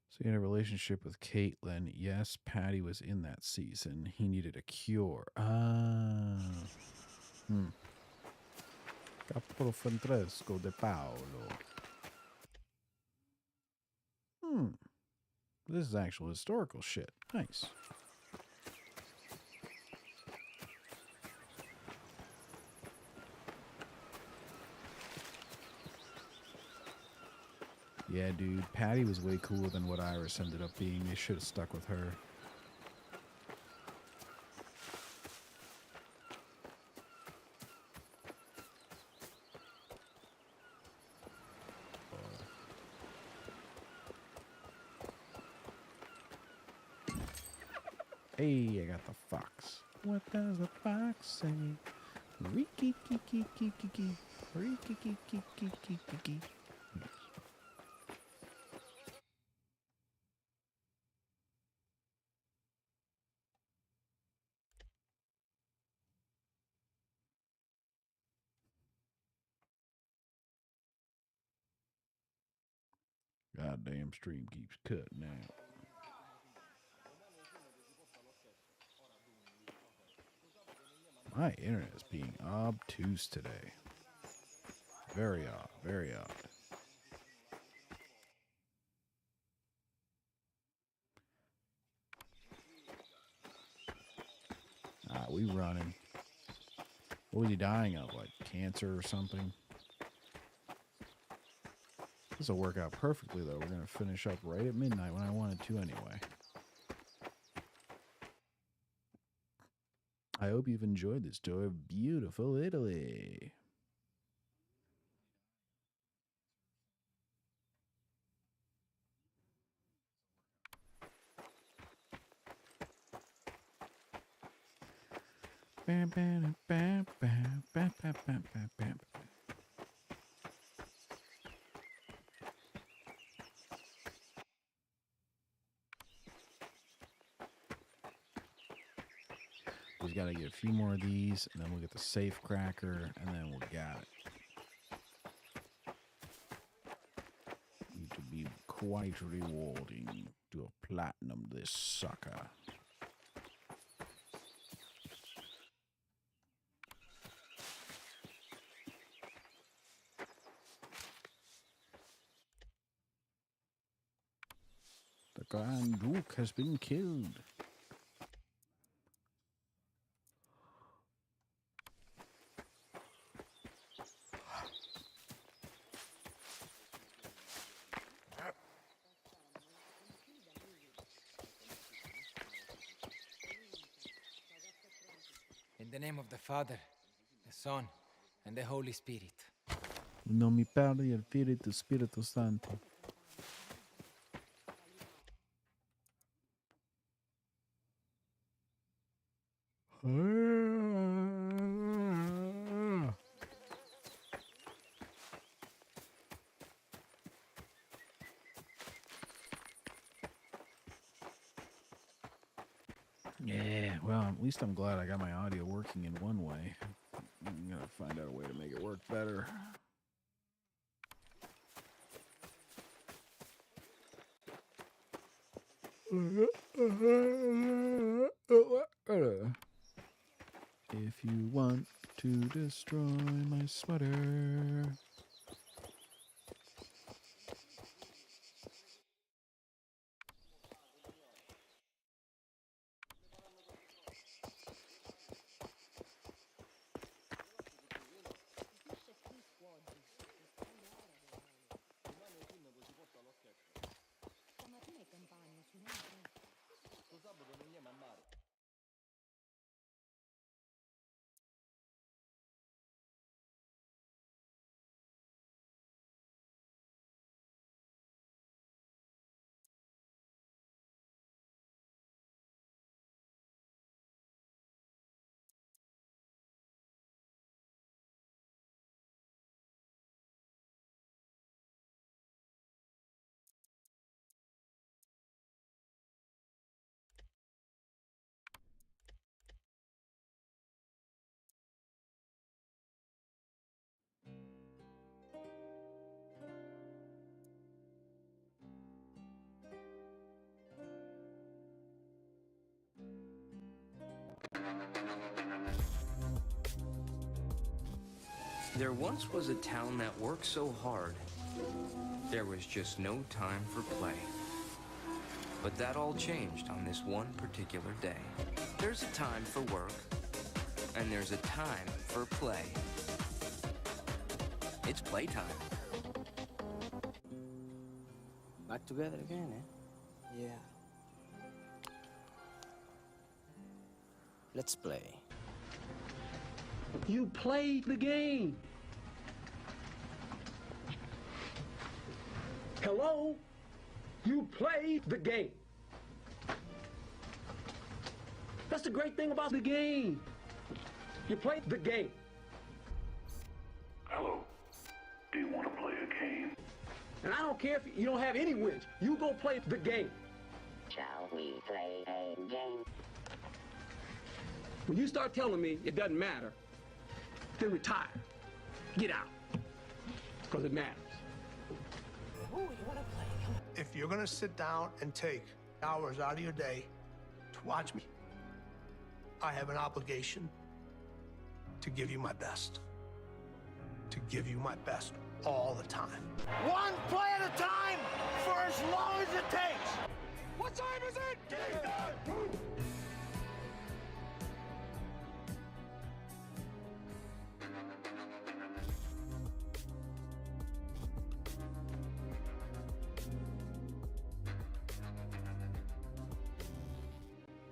So he had a relationship with Caitlyn. Yes, Patty was in that season. He needed a cure. Ah. Capo Francesco de Paolo. This is actual historical shit. Nice. Yeah, dude. Patty was way cooler than what Iris ended up being. They should have stuck with her. Hey, I got the fox. What does the fox say? Ree-kee-kee-kee-kee-kee-kee. Ree-kee-kee-kee-kee-kee-kee. Goddamn stream keeps cutting out. My internet is being obtuse today. Very odd, very odd. We running. What was he dying of? Like cancer or something? This will work out perfectly, though. We're going to finish up right at midnight when I wanted to anyway. I hope you've enjoyed this tour of beautiful Italy. Bam, bam, bam, bam, bam, bam, bam, bam, bam. We've got to get a few more of these, and then we'll get the safe cracker, and then we'll got it. Need to be quite rewarding to platinum this sucker. The Grand Duke has been killed. In the name of the Father, the Son, and the Holy Spirit. Non mi parli del Spirito Santo. Yeah, well, at least I'm glad I got my audio working in one way. I'm gonna find out a way to make it work better. If you want to destroy my sweater. There once was a town that worked so hard, there was just no time for play. But that all changed on this one particular day. There's a time for work, and there's a time for play. It's playtime. Back together again, eh? Yeah. Let's play. You played the game. Hello? You played the game. That's the great thing about the game. You played the game. Hello. Do you want to play a game? And I don't care if you don't have any wins. You go play the game. Shall we play a game? When you start telling me it doesn't matter, then retire. Get out. Because it matters. Ooh, you want to play? Come on. If you're gonna sit down and take hours out of your day to watch me, I have an obligation to give you my best. To give you my best all the time. One play at a time for as long as it takes. What time is it? Game time!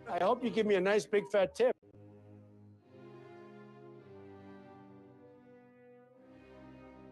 I hope you give me a nice big fat tip.